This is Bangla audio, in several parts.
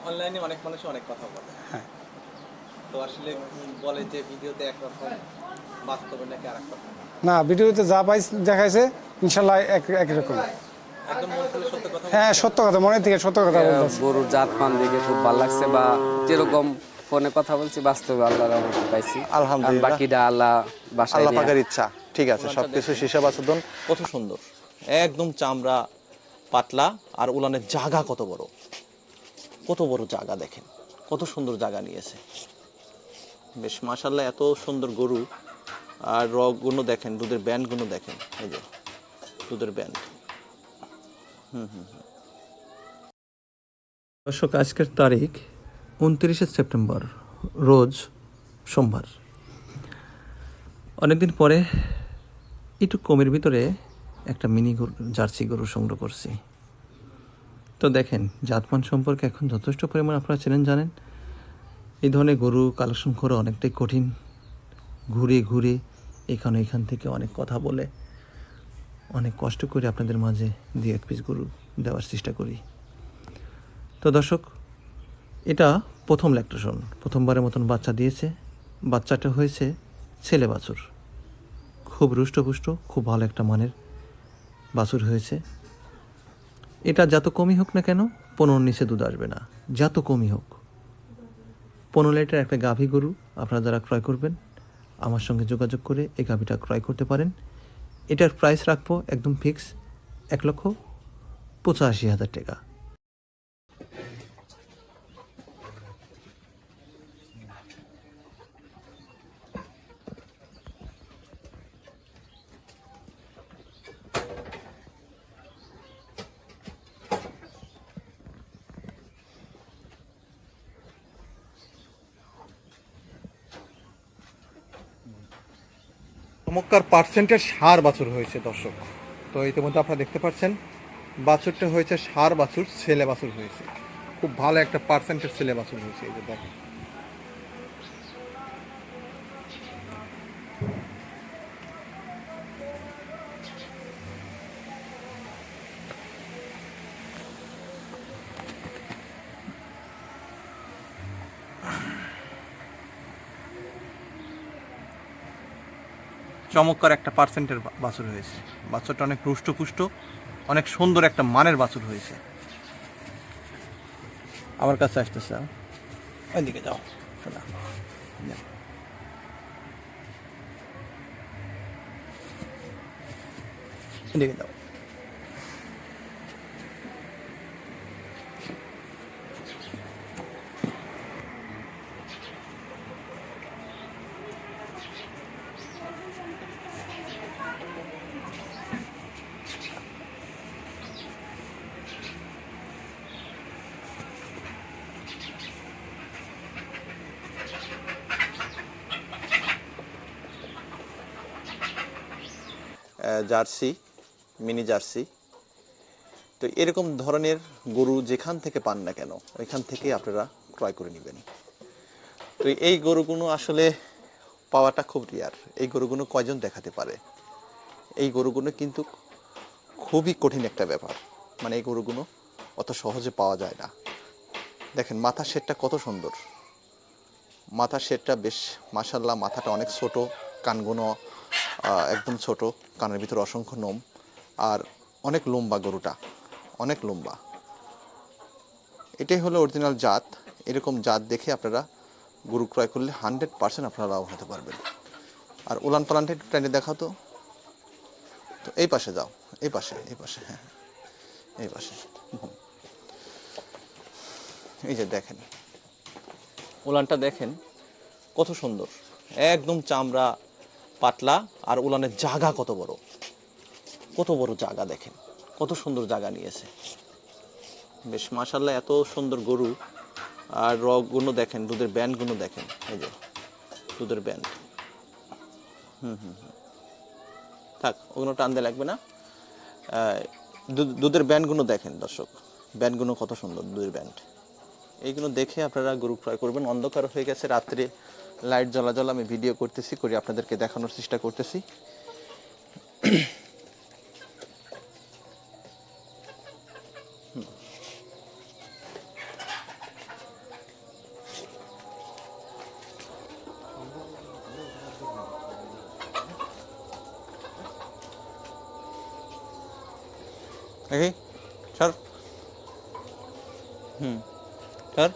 অনলাইনে অনেক মানুষ অনেক কথা বলে। হ্যাঁ। তো আসলে বলে যে ভিডিওতে একরকম, বাস্তবে নাকি আরেক রকম। না, ভিডিওতে যা দেখাইছে ইনশাল্লাহ একই রকম। একদম মন খুলে সত্য কথা হ্যাঁ, বলতেছেন। সত্য কথা, মনের থেকে সত্য কথা বলতেছে। গরুর জাতমান দেখে খুব ভালো লাগছে, বা যেরকম ফোনে কথা বলছি বাস্তবে আল্লাহর রহমতে পাইছি। আর আলহামদুলিল্লাহ, বাকিটা আল্লাহ বাসায় আল্লাহ দিয়া। পাকের ইচ্ছা। ঠিক আছে, উলানটা সবকিছু দেখেন হিসাব আচরণ। কত সুন্দর, একদম চামড়া পাতলা, আর উলানের জায়গা কত বড়, কত বড় জায়গা দেখেন, কত সুন্দর জায়গা নিয়েছে। বেশ মাশাআল্লাহ, এত সুন্দর গরু। আর রগগুলো দেখেন, দুধের ব্যান্ডগুলো দেখেন, এই যে দুধের ব্যান্ড। দর্শক, আজকের তারিখ 29শে সেপ্টেম্বর, রোজ সোমবার। অনেকদিন পরে একটু কমের ভিতরে একটা মিনি গরু, জার্সি গরু সংগ্রহ করছি। তো দেখেন, জাতমান সম্পর্কে এখন যথেষ্ট পরিমাণ আপনারা চেনেন, জানেন। এই ধরনের গরু কালেকশন করা অনেকটাই কঠিন। ঘুরে ঘুরে এখান থেকে অনেক কথা বলে অনেক কষ্ট করে আপনাদের মাঝে দুই এক পিস গরু দেওয়ার চেষ্টা করি। তো দর্শক, এটা প্রথম ল্যাকটেশন, প্রথমবারের মতন বাচ্চা দিয়েছে। বাচ্চাটা হয়েছে ছেলে বাছুর, খুব রুষ্টপুষ্ট, খুব ভালো একটা মানের বাছুর হয়েছে। এটা যত কমই হোক না কেন 15 নিচে দুধ আসবে না, যত কমই হোক। 15 লিটার একটা গাভী গরু আপনারা যারা ক্রয় করবেন, আমার সঙ্গে যোগাযোগ করে এই গাভীটা ক্রয় করতে পারেন। এটার প্রাইস রাখবো একদম ফিক্স 1,85,000 টাকা। চমৎকার পার্সেন্টের সার বাছুর হয়েছে দর্শক। তো ইতিমধ্যে আপনারা দেখতে পাচ্ছেন বাছুরটা হয়েছে সার বাছুর, ছেলে বাছুর হয়েছে। খুব ভালো একটা পার্সেন্টের ছেলে বাছুর হয়েছে, এই যে দেখেন। চমৎকার একটা পার্সেন্টের বাছুর হয়েছে। বাছুরটা অনেক রুষ্টপুষ্ট, অনেক সুন্দর একটা মানের বাছুর হয়েছে। আমার কাছে আসতেছে, ওইদিকে যাও শোনা, এদিকে যাও। Jersey, mini jersey. তো এরকম ধরনের গরু যেখান থেকে পান না কেন, ওইখান থেকে আপনারা ক্রয় করে নেবেন। তো এই গরুগুলো আসলে পাওয়াটা খুব রেয়ার। এই গরুগুলো কয়জন দেখাতে পারে? এই গরুগুলো কিন্তু খুবই কঠিন একটা ব্যাপার। মানে এই গরুগুলো অত সহজে পাওয়া যায় না। দেখেন মাথার শেডটা কত সুন্দর, মাথার শেডটা বেশ মাশাআল্লাহ। মাথাটা অনেক ছোট, কানগুলো একদম ছোট, কানের ভিতরে অসংখ্য নোম, আর অনেক লম্বা গরুটা, অনেক লম্বা। এটাই হলো অরিজিনাল জাত। এরকম জাত দেখে আপনারা গরু ক্রয় করলে 100% আপনারা লাভ হতে পারবেন। আর উলান পালানটা একটু টেনে দেখাও তো। তো এই পাশে যাও, এই পাশে, এই পাশে, হ্যাঁ এই পাশে। এই যে দেখেন উলানটা দেখেন কত সুন্দর, একদম চামড়া পাতলা, আর উলানের জায়গা কত বড়, কত বড় জায়গা দেখেন, কত সুন্দর জায়গা নিয়েছে। বেশ মাশাআল্লাহ, এত সুন্দর গরু। আর রগগুলো দেখেন, দুধের ব্যান্ডগুলো দেখেন, এই যে দুধের ব্যান্ড। থাক, ওগুলো টানতে লাগবে না। দুধের ব্যান্ডগুলো দেখেন দর্শক, ব্যান্ডগুলো কত সুন্দর, দুধের ব্যান্ড। এইগুলো দেখে আপনারা গরু ক্রয় করবেন। অন্ধকার হয়ে গেছে, রাত্রে লাইট জ্বলা আমি ভিডিও করতেছি, করে আপনাদেরকে দেখানোর চেষ্টা করতেছি। দেখি সর, সর।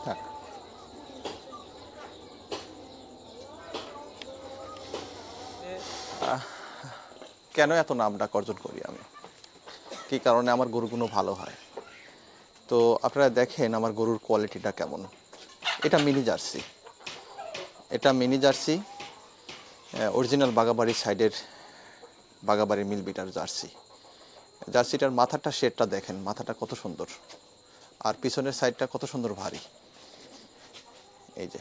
থাক। কেন এত নাম ডাক অর্জন করি আমি, কী কারণে আমার গরুগুলো ভালো হয়? তো আপনারা দেখেন আমার গরুর কোয়ালিটিটা কেমন। এটা মিনি জার্সি, এটা মিনি জার্সি, অরিজিনাল বাগাবাড়ি সাইডের বাগাবাড়ি মিল বিটার জার্সি। জার্সিটার মাথাটা শেডটা দেখেন, মাথাটা কত সুন্দর, আর পিছনের সাইডটা কত সুন্দর ভারী। এই যে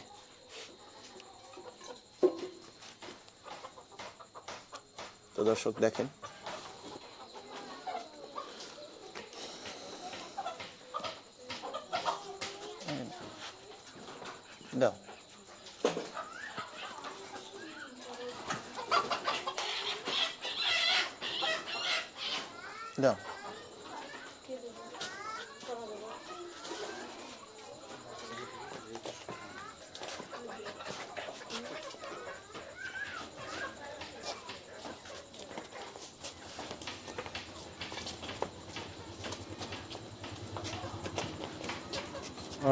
তো দর্শক দেখেন, দাও দাও।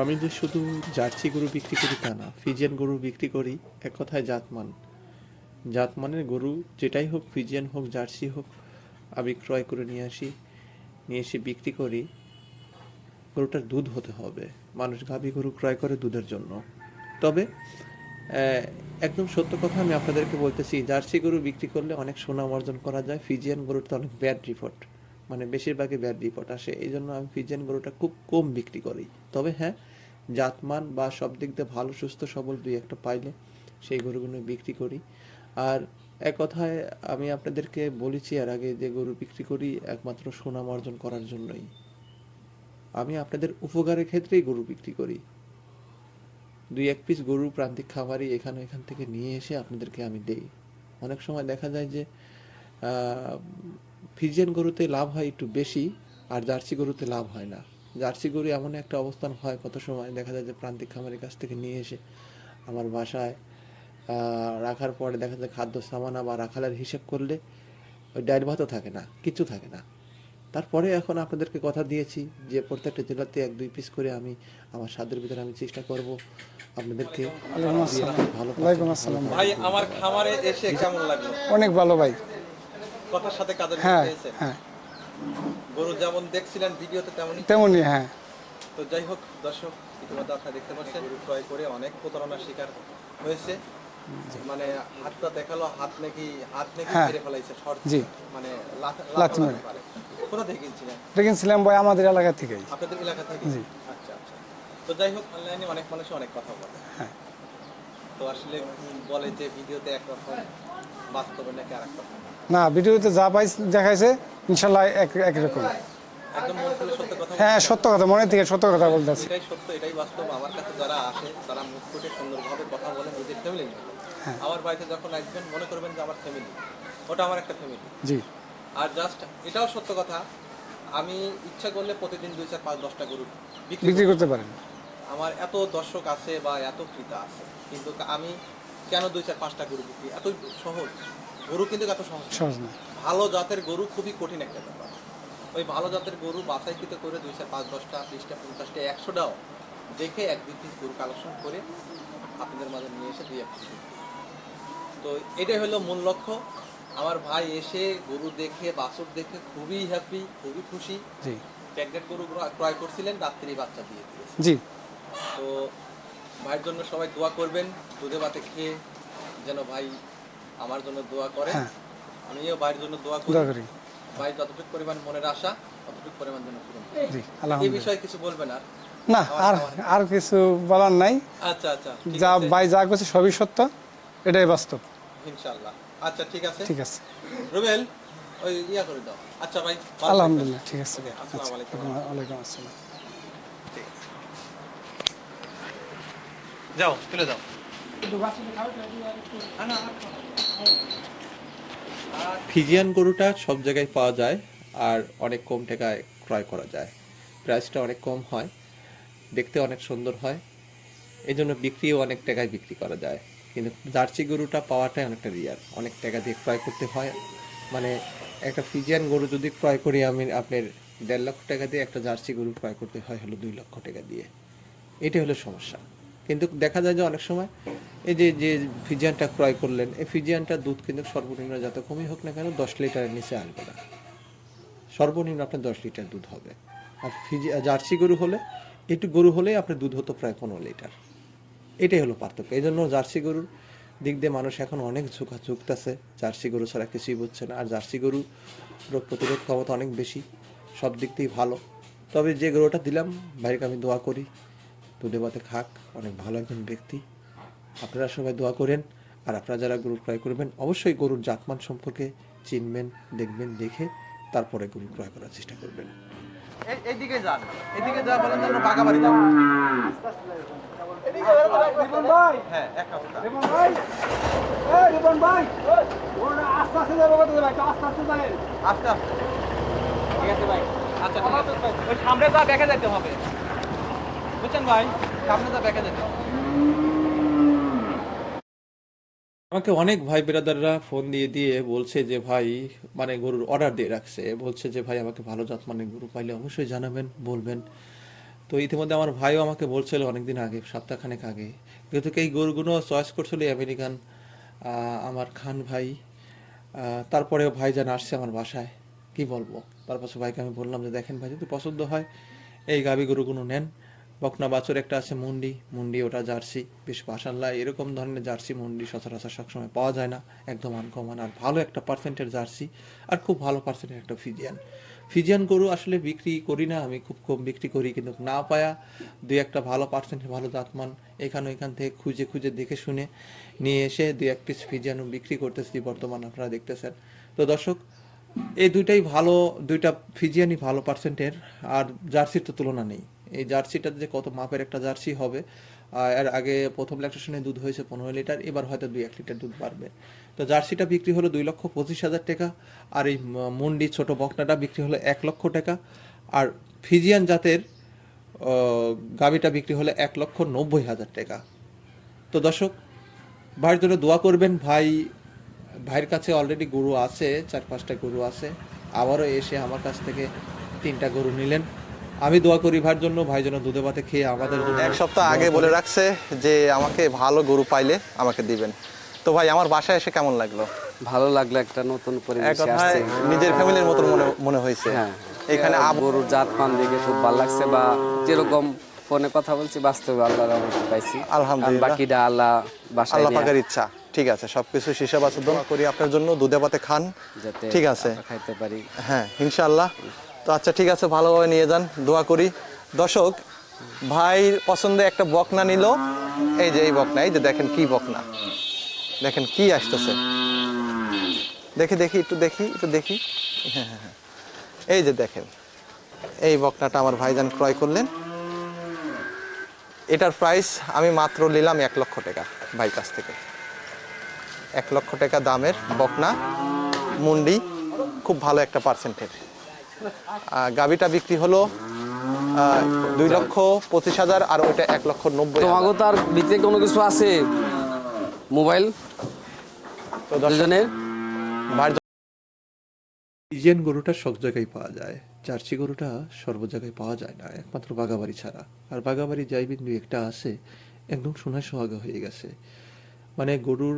আমি যে শুধু জার্সি গরু বিক্রি করি তা না, ফিজিয়ান গরু বিক্রি করি। এক কথায় জাতমানের গরু যেটাই হোক, ফিজিয়ান হোক জার্সি হোক, আমি ক্রয় করে নিয়ে এসে বিক্রি করি। গরুটার দুধ হতে হবে, মানুষ গাভী গরু ক্রয় করে দুধের জন্য। তবে একদম সত্য কথা আমি আপনাদেরকে বলতেছি, জার্সি গরু বিক্রি করলে অনেক সুনাম অর্জন করা যায়। ফিজিয়ান গরুতে অনেক ব্যাড রিপোর্ট, মানে বেশিরভাগই ব্যাড রিপোর্ট আসে। এই জন্য আমি ফিজিয়ান গরুটা খুব কম বিক্রি করি। তবে হ্যাঁ, জাতমান বা সব দিক দিয়ে ভালো সুস্থ সবল দুই একটা পাইলে সেই গরুগুলো বিক্রি করি। আর এক কথায় আমি আপনাদেরকে বলেছি এর আগে যে গরু বিক্রি করি একমাত্র সুনাম অর্জন করার জন্যই। আমি আপনাদের উপকারের ক্ষেত্রেই গরু বিক্রি করি। দুই এক পিস গরু প্রান্তিক খামারি এখান থেকে নিয়ে এসে আপনাদেরকে আমি দেই। অনেক সময় দেখা যায় যে ফিজিয়ান গরুতে লাভ হয় একটু বেশি, আর জার্সি গরুতে লাভ হয় না। জার্সি গরু এমন একটা অবস্থান হয়, কত সময় দেখা যায় যে প্রান্তিক খামারের কাছ থেকে নিয়ে এসে আমার বাসায় রাখার পরে দেখা যায় খাদ্য সামানা বা রাখালের হিসেব করলে ওই ডাল ভাতও থাকে না, কিছু থাকে না। তারপরে এখন আপনাদেরকে কথা দিয়েছি যে প্রত্যেকটা জেলাতে এক দুই পিস করে আমি আমার স্বাদের ভিতরে আমি চেষ্টা করব আপনাদেরকে ভালো ওয়ালাইকুম আসসালাম ভাই, আমার খামারে এসে কেমন লাগলো? অনেক ভালো ভাই। কথার সাথে কাজের মিল হ্যাঁ পেয়েছে? হ্যাঁ, গরু যেমন দেখছিলেন ভিডিওতে তেমনই। তেমনই হ্যাঁ। তো যাই হোক দর্শক, ইতিমধ্যে আপনারা দেখতে পাচ্ছেন গরু ক্রয় করে অনেক প্রতারণার শিকার হয়েছে। মানে হাতটা দেখালো, হাত নাকি হ্যাঁ। মেরে ফেলাইছে শর্ট, জি। মানে লাথি মেরে। পারে। কোথা থেকে কিনছিলেন? এটা কিনছিলাম ভাই আমাদের এলাকা থেকেই। আপনাদের এলাকা থেকে? জি। আচ্ছা আচ্ছা। তো যাই হোক, অনলাইনে অনেক মানুষ অনেক কথা বলে। হ্যাঁ। তো আসলে বলে যে ভিডিওতে একরকম, বাস্তবে নাকি আরেক রকম। না, ভিডিওতে যা পাই দেখাইছে ইনশাল্লাহ একরকম। একদম মন খুলে সত্য কথা। হ্যাঁ, সত্য কথা, মনে থেকে সত্য কথা বলতেছি। এটাই সত্য, এটাই বাস্তব। আমার কাছে যারা আসে তারা মুখ ফুটে সুন্দরভাবে কথা বলে নিজের ফ্যামিলি নিয়ে। হ্যাঁ। আমার বাড়িতে যখন আসবেন মনে করবেন যে আমার ফ্যামিলি, ওটা আমার একটা ফ্যামিলি। জি। আর জাস্ট এটাও সত্য কথা, আমি ইচ্ছা করলে প্রতিদিন 2, 4, 5, 10টা গরু বিক্রি করতে পারেন। আমার এত দর্শক আছে বা এত ক্রেতা আছে, কিন্তু আমি কেন 2, 4, 5টা গরু বিক্রি? এত সহজ গরু কিন্তু এত সহজ না। সহজ না। ভালো জাতের গরু খুবই কঠিন একটা ব্যাপার। ওই ভালো জাতের গরু বাছাইকৃত করে 2, 4, 5, 10টা, 20টা, 50টা, 100টাও দেখে 1-2 পিস গরু কালেকশন করে আপনাদের মাঝে নিয়ে এসে দিয়ে আসছি। তো এটাই হলো মূল লক্ষ্য। আমার ভাই এসে গরু দেখে, বাছুর দেখে খুবই হ্যাপি, খুবই খুশি। জি। প্রেগনেন্ট গরু ক্রয় করছিলেন, রাত্রি বাচ্চা দিয়ে দিয়েছে। জি। তো ভাইয়ের জন্য সবাই দোয়া করবেন, দুধে ভাতে খেয়ে যেন ভাই আমার জন্য দোয়া করে। হ্যাঁ। আমিও ভাইয়ের জন্য দোয়া দোয়া করি। করি। ভাই যতটুকু পরিমাণ মনের আশা ততটুকু পরিমাণ যেন পূরণ করে। জি, এই আলহামদুলিল্লাহ। বিষয়ে কিছু বলবেন আর? না, আর কিছু বলার নাই। আচ্ছা আচ্ছা, ঠিক যা আছে। ভাই যা করছে সবই সত্য, এটাই বাস্তব। ইনশাআল্লাহ। আচ্ছা ঠিক আছে। ঠিক আছে। রুবেল, ওই ইয়া করে দাও। আচ্ছা ভাই, ভালো আলহামদুলিল্লাহ, ঠিক আছে। থাকবেন। আসসালামু আলাইকুম। ওয়ালাইকুম আসসালাম। ঠিক আছে। যাও, চলে যাও। ফিজিয়ান গরুটা সব জায়গায় পাওয়া যায় আর অনেক কম টাকায় ক্রয় করা যায়। প্রাইসটা অনেক কম হয়, দেখতে অনেক সুন্দর হয়, এই জন্য বিক্রিও অনেক টাকায় বিক্রি করা যায়। কিন্তু জার্সি গরুটা পাওয়াটাই অনেকটা রিয়ার, অনেক টাকা দিয়ে ক্রয় করতে হয়। মানে একটা ফিজিয়ান গরু যদি ক্রয় করি আমি, আপনার 1.5 লক্ষ টাকা দিয়ে একটা জার্সি গরু ক্রয় করতে হয় হলো 2 লক্ষ টাকা দিয়ে। এটাই হলো সমস্যা। কিন্তু দেখা যায় যে অনেক সময় এই যে যে ফিজিয়ানটা ক্রয় করলেন, এই ফিজিয়ানটার দুধ কিন্তু সর্বনিম্ন যত কমই হোক না কেন 10 লিটারের নিচে আসবে না, সর্বনিম্ন আপনার 10 লিটার দুধ হবে। আর জার্সি গরু হলে, একটু গরু হলে আপনার দুধ হতো প্রায় 15 লিটার। এটাই হলো পার্থক্য। এই জন্য জার্সি গরুর দিক দিয়ে মানুষ এখন অনেক ঝুঁকতেছে, জার্সি গরু ছাড়া কিছুই বুঝছে না। আর জার্সি গরু রোগ প্রতিরোধ ক্ষমতা অনেক বেশি, সব দিক থেকেই ভালো। তবে যে গরুটা দিলাম ভাইকে আমি দোয়া করি দুধে ভাতে খাক, অনেক ভালো একজন ব্যক্তি। আপনারা সবাই দোয়া করেন। আর আপনারা যারা গরু ক্রয় করবেন অবশ্যই গরুর জাতমান সম্পর্কে চিনবেন, দেখবেন, দেখে তারপরে গরু ক্রয় করার চেষ্টা করবেন। এইদিকে যান, এদিকে যা বলেন যে আমরা বাগাবাড়ি যাবো। রিপন ভাই, হ্যাঁ, এক রাস্তা। রিপন ভাই, এই রিপন ভাই, ওরা আস্তে আস্তে যাবো কত ভাই, আস্তে আস্তে যাবেন। আস্তে আস্তে। ঠিক আছে ভাই। আচ্ছা ঠিক আছে। ওই সামনে যা ব্যাকে যেতে হবে, বুঝছেন ভাই? সামনে যা ব্যাকে যেতে হবে। আমাকে অনেক ভাই বেরাদাররা ফোন দিয়ে দিয়ে বলছে যে ভাই, মানে গরুর অর্ডার দিয়ে রাখছে, বলছে যে ভাই আমাকে ভালো জাত মানের গরু পাইলে অবশ্যই জানাবেন, বলবেন। তো ইতিমধ্যে আমার ভাইও আমাকে বলছিল অনেকদিন আগে, সপ্তাহখানেক আগে, কিন্তু এই গরুগুলো চয়েস করছিল আমেরিকান আমার খান ভাই। তারপরেও ভাইজান আসছে আমার বাসায়, কি বলবো। তারপর ভাইকে আমি বললাম যে দেখেন ভাই, যদি পছন্দ হয় এই গাভী গরুগুলো নেন। বকনা বাছুর একটা আছে মুন্ডি, মুন্ডি ওটা জার্সি, বেশ মাশাআল্লাহ। এরকম ধরনের জার্সি মুন্ডি সচরাচর সবসময় পাওয়া যায় না, একদম আনকমন। আর ভালো একটা পার্সেন্টের জার্সি, আর খুব ভালো পার্সেন্টের একটা ফিজিয়ান। ফিজিয়ান গরু আসলে বিক্রি করি না আমি, খুব কম বিক্রি করি। কিন্তু না পায়া দুই একটা ভালো পার্সেন্টের ভালো জাতমান এখান ওইখান থেকে খুঁজে খুঁজে দেখে শুনে নিয়ে এসে দুই এক পিস ফিজিয়ানও বিক্রি করতেছি বর্তমান, আপনারা দেখতেছেন। তো দর্শক, এই দুইটাই ভালো, দুইটা ফিজিয়ানই ভালো পার্সেন্টের। আর জার্সির তো তুলনা নেই। এই জার্সিটা যে কত মাপের একটা জার্সি হবে, এর আগে প্রথম ল্যাকটেশনে দুধ হয়েছে 15 লিটার, এবার হয়তো 2-1 লিটার দুধ বাড়বে। তো জার্সিটা বিক্রি হলো 2,25,000 টাকা, আর এই মুন্ডি ছোট বকনাটা বিক্রি হলো 1 লক্ষ টাকা। আর ফিজিয়ান জাতের গাবিটা বিক্রি হলো 1,90,000 টাকা। তো দর্শক, ভাইয়ের জন্য দোয়া করবেন। ভাইয়ের কাছে অলরেডি গরু আছে, 4-5টা গরু আছে, আবারও এসে আমার কাছ থেকে 3টা গরু নিলেন। আমি দোয়া করি ভাইয়ের জন্য, ভাই যেন দুধে ভাতে খেয়ে আমাদের জন্য। 1 সপ্তাহ আগে বলে রাখছে যে আমাকে ভালো গরু পাইলে আমাকে দিবেন। তো ভাই আমার বাসায় এসে কেমন লাগলো? ভালো লাগলো, একটা নতুন এক পরিবেশে কথায় আসছে। নিজের ফ্যামিলির মতো মনে হয়েছে। হ্যাঁ, এখানে গরুর জাতমান দেখে খুব ভালো লাগছে, বা যেরকম ফোনে কথা বলছি বাস্তবে আল্লাহর রহমতে পাইছি। আলহামদুলিল্লাহ। আর বাকিটা আল্লাহ বাসায় আল্লাহ নিয়ে পাকের ইচ্ছা। ঠিক আছে, সবকিছু হিসাব আছে। দোয়া করি আপনার জন্য, দুধে ভাতে খান। যাতে ঠিক আছে, আমরা খাইতে পারি। হ্যাঁ ইনশাআল্লাহ। তো আচ্ছা ঠিক আছে, ভালোভাবে নিয়ে যান, দোয়া করি। দর্শক, ভাইয়ের পছন্দে একটা বকনা নিল। এই যে এই বকনা, এই যে দেখেন কি বকনা, দেখেন কি আসতেছে। দেখি একটু দেখি। হ্যাঁ, এই যে দেখেন, এই বকনাটা আমার ভাইজান ক্রয় করলেন। এটার প্রাইস আমি মাত্র নিলাম 1 লক্ষ টাকা ভাই কাছ থেকে। 1 লক্ষ টাকা দামের বকনা, মুন্ডি, খুব ভালো একটা পার্সেন্টের। গাবিটা বিক্রি হলো 2,25,000, আর ওইটা 1,90,000। তোমাকে তার ভিতরে কোনো কিছু আছে, মোবাইল তো দর্শক, দুজনের। ভাইয়ের ফিজিয়ান গরুটা সব জায়গায় পাওয়া যায়, জার্সি গরুটা সর্ব জায়গায় পাওয়া যায় না, একমাত্র বাগাবাড়ি ছাড়া। আর বাগাবাড়ি যাই বিন্দু একটা আছে, একদম সোনায় সোহাগা হয়ে গেছে। মানে গরুর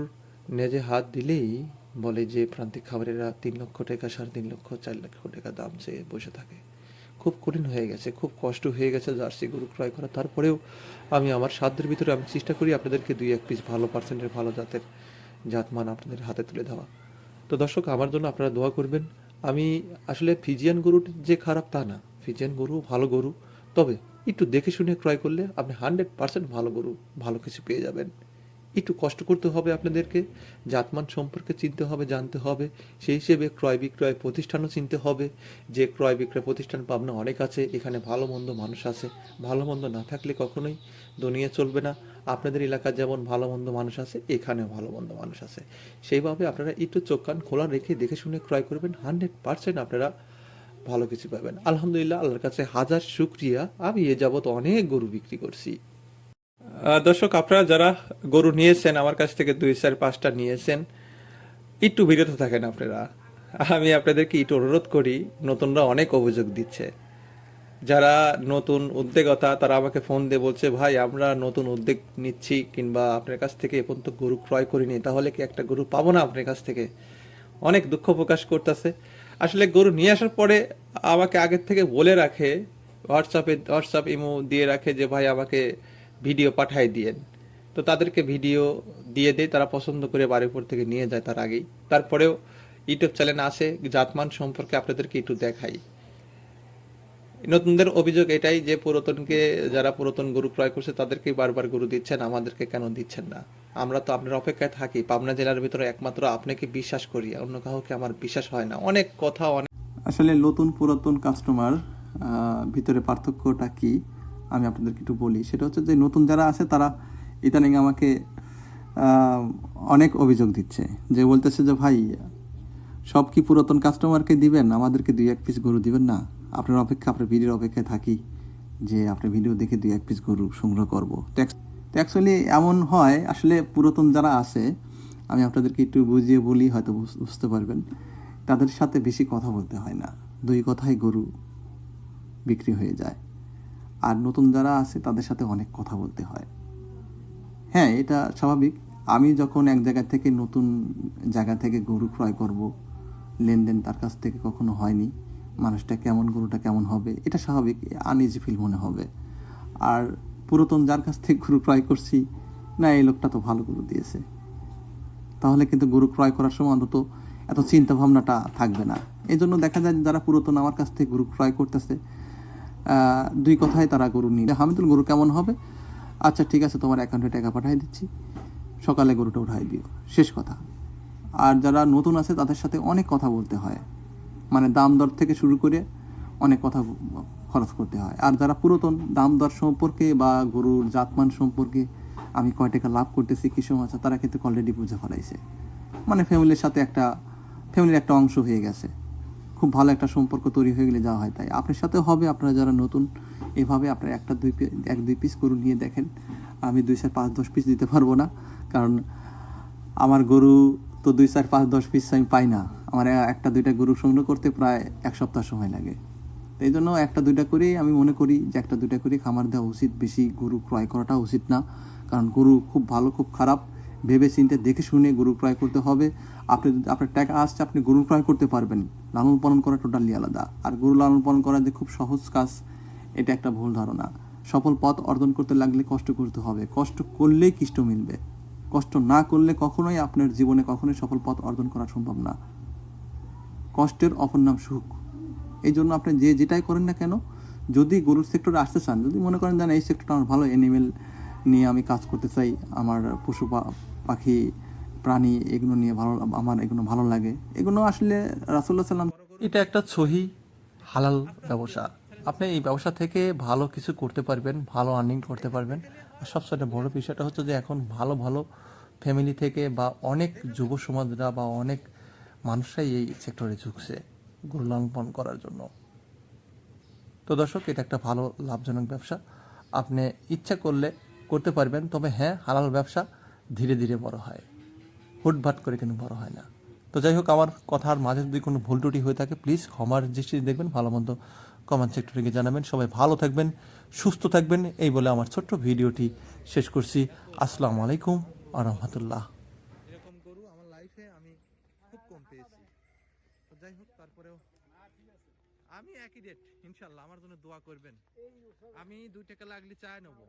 নেজে হাত দিলেই বলে যে প্রান্তিক খাবারেরা 3 লক্ষ টাকা, 3.5 লক্ষ, 4 লক্ষ টাকা দাম চেয়ে বসে থাকে। খুব কঠিন হয়ে গেছে, খুব কষ্ট হয়ে গেছে জার্সি গরু ক্রয় করা। তারপরেও আমি আমার সাধ্যের ভিতরে আমি চেষ্টা করি আপনাদেরকে 2-1 পিস ভালো পার্সেন্টের ভালো জাতের জাতমান আপনাদের হাতে তুলে দেওয়া। তো দর্শক, আমার জন্য আপনারা দোয়া করবেন। আমি আসলে ফিজিয়ান গরু যে খারাপ তা না, ফিজিয়ান গরু ভালো গরু, তবে একটু দেখে শুনে ক্রয় করলে আপনি 100% ভালো গরু, ভালো কিছু পেয়ে যাবেন। একটু কষ্ট করতে হবে আপনাদেরকে, জাতমান সম্পর্কে চিনতে হবে, জানতে হবে। সেই হিসেবে ক্রয় বিক্রয় প্রতিষ্ঠানও চিনতে হবে, যে ক্রয় বিক্রয় প্রতিষ্ঠান পাবনা অনেক আছে। এখানে ভালো মন্দ মানুষ আছে, ভালো মন্দ না থাকলে কখনোই দুনিয়া চলবে না। আপনাদের এলাকার যেমন ভালো মন্দ মানুষ আছে, এখানেও ভালো মন্দ মানুষ আছে। সেইভাবে আপনারা একটু চোখ কান খোলা রেখে দেখে শুনে ক্রয় করবেন। 100% আপনারা ভালো কিছু পাবেন। আলহামদুলিল্লাহ, আল্লাহর কাছে হাজার শুকরিয়া, আমি এ যাবত অনেক গরু বিক্রি করছি। দর্শক, আপনারা যারা গরু নিয়েছেন আমার কাছ থেকে 2-4-5টা নিয়েছেন, একটু বিরত থাকেন আপনারা। আমি আপনাদেরকে একটু অনুরোধ করি, নতুনরা অনেক অভিযোগ দিচ্ছে। যারা নতুন উদ্যোক্তা তারা আমাকে ফোন দিয়ে বলছে, ভাই আমরা নতুন উদ্যোগ নিচ্ছি কিংবা আপনার কাছ থেকে এ পর্যন্ত গরু ক্রয় করিনি, তাহলে কি একটা গরু পাবো না আপনার কাছ থেকে? অনেক দুঃখ প্রকাশ করতেছে। আসলে গরু নিয়ে আসার পরে আমাকে আগের থেকে বলে রাখে, হোয়াটসঅ্যাপ ইমো দিয়ে রাখে যে ভাই আমাকে ভিডিও পাঠাই দিয়েন। তো তাদেরকে ভিডিও দিয়ে দেয়, তারা পছন্দ করে বাড়ির উপর থেকে নিয়ে যায় তার আগেই। তারপরেও ইউটিউব চ্যানেল আছে, জাতমান সম্পর্কে আপনাদেরকে একটু দেখাই। নতুনদের অভিযোগ এটাই যে যারা পুরাতন গরু ক্রয় করছে তাদেরকেই বারবার গরু দিচ্ছেন, আমাদেরকে কেন দিচ্ছেন না? আমরা তো আপনার অপেক্ষায় থাকি। পাবনা জেলার ভিতরে একমাত্র আপনাকে বিশ্বাস করি, অন্য কাউকে আমার বিশ্বাস হয় না। অনেক কথা, অনেক আসলে নতুন পুরাতন কাস্টমার ভিতরে পার্থক্যটা কি আমি আপনাদেরকে একটু বলি। সেটা হচ্ছে যে নতুন যারা আছে তারা ইদানিং আমাকে অনেক অভিযোগ দিচ্ছে, যে বলতেছে যে ভাই সব কি পুরাতন কাস্টমারকে দিবেন, আমাদেরকে 2-1 পিস গরু দিবেন না? আপনার ভিডিওর অপেক্ষায় থাকি যে আপনার ভিডিও দেখে 2-1 পিস গরু সংগ্রহ করব। তো অ্যাকচুয়ালি এমন হয়, আসলে পুরাতন যারা আছে আমি আপনাদেরকে একটু বুঝিয়ে বলি, হয়তো বুঝতে পারবেন। তাদের সাথে বেশি কথা বলতে হয় না, 2 কথায় গরু বিক্রি হয়ে যায়। আর নতুন যারা আছে তাদের সাথে অনেক কথা বলতে হয়। হ্যাঁ, এটা স্বাভাবিক। আমি যখন এক জায়গা থেকে নতুন জায়গা থেকে গরু ক্রয় করব, লেনদেন তার কাছ থেকে কখনো হয়নি, মানুষটা কেমন, গরুটা কেমন হবে, এটা স্বাভাবিক, আনইজি ফিল মনে হবে। আর পুরাতন যার কাছ থেকে গরু ক্রয় করছি, না এই লোকটা তো ভালো গরু দিয়েছে, তাহলে কিন্তু গরু ক্রয় করার সময় অন্তত এত চিন্তা ভাবনাটা থাকবে না। এই জন্য দেখা যায় যারা পুরাতন আমার কাছ থেকে গরু ক্রয় করতেছে, 2 কথায় তারা গরু নিয়ে, হামিদুল গরু কেমন হবে, আচ্ছা ঠিক আছে তোমার অ্যাকাউন্টে টাকা পাঠিয়ে দিচ্ছি, সকালে গরুটা উঠাই দিও, শেষ কথা। আর যারা নতুন আছে তাদের সাথে অনেক কথা বলতে হয়, মানে দাম দর থেকে শুরু করে অনেক কথা খরচ করতে হয়। আর যারা পুরাতন, দাম দর সম্পর্কে বা গরুর জাতমান সম্পর্কে আমি কয় টাকা লাভ করতেছি, কী সময় আছে, তারা কিন্তু অলরেডি বুঝে ফেলাইছে। মানে ফ্যামিলির সাথে ফ্যামিলির একটা অংশ হয়ে গেছে, খুব ভালো একটা সম্পর্ক তৈরি হয়ে গেলে যাওয়া হয়। তাই আপনার সাথেও হবে, আপনারা যারা নতুন, এভাবে আপনারা 1-2 পিস গরু নিয়ে দেখেন। আমি 2-4-5-10 পিস দিতে পারবো না, কারণ আমার গরু তো 2-4-5-10 পিস আমি পাই না। আমার 1-2টা গরু সংগ্রহ করতে প্রায় 1 সপ্তাহ সময় লাগে। তো এই জন্য 1-2টা করেই আমি মনে করি যে 1-2টা করে খামার দেওয়া উচিত, বেশি গরু ক্রয় করাটা উচিত না। কারণ গরু খুব ভালো খুব খারাপ ভেবে চিন্তে দেখে শুনে গরু ক্রয় করতে হবে। আপনার টাকা আসছে, আপনি গরু ক্রয় করতে পারবেন, লালন পালন করা টোটালি আলাদা। আর গরু লালন পালন করা যে খুব সহজ কাজ, এটা একটা ভুল ধারণা। সফল পথ অর্জন করতে লাগলে কষ্ট করতে হবে, কষ্ট করলেই কৃষ্ট মিলবে। কষ্ট না করলে কখনোই আপনার জীবনে কখনোই সফল পথ অর্জন করা সম্ভব না। কষ্টের অপর নাম সুখ। এই জন্য আপনি যেটাই করেন না কেন, যদি গরুর সেক্টরে আসতে চান, যদি মনে করেন যে এই সেক্টরটা আমার ভালো, অ্যানিমেল নিয়ে আমি কাজ করতে চাই, আমার পশু পাখি প্রাণী এগুলো নিয়ে আমার এগুলো ভালো লাগে, এগুলো আসলে রাসূলুল্লাহ সাল্লাম, এটা একটা সহি হালাল ব্যবসা। আপনি এই ব্যবসা থেকে ভালো কিছু করতে পারবেন, ভালো আর্নিং করতে পারবেন। আর সবচেয়ে বড় বিষয়টা হচ্ছে যে এখন ভালো ভালো ফ্যামিলি থেকে বা অনেক যুব সমাজরা বা অনেক মানুষরাই এই সেক্টরে ঝুঁকছে গরু লালন পালন করার জন্য। তো দর্শক, এটা একটা ভালো লাভজনক ব্যবসা, আপনি ইচ্ছা করলে করতে পারবেন। তবে হ্যাঁ, হালাল ব্যবসা ধীরে ধীরে বড় হয়, হুটভাট করে কিন্তু বড় হয় না। তো যাই হোক, আমার কথার মাঝে যদি কোনো ভুল ত্রুটি হয়ে থাকে প্লিজ ক্ষমার দৃষ্টিতে দেখবেন, ভালো মন্দ কমেন্ট সেক্টরে গিয়ে জানাবেন। সবাই ভালো থাকবেন, সুস্থ থাকবেন, এই বলে আমার ছোট্ট ভিডিওটি শেষ করছি। আসসালামু আলাইকুম আ রহমতুল্লাহ। এরকম গরু আমার লাইফে আমি খুব কম পেয়েছি। তো যাই হোক, তারপরেও আমি একই রেট, ইনশাল্লাহ আমার জন্য দোয়া করবেন। আমি 2 টাকা লাগলে চাই নেবো।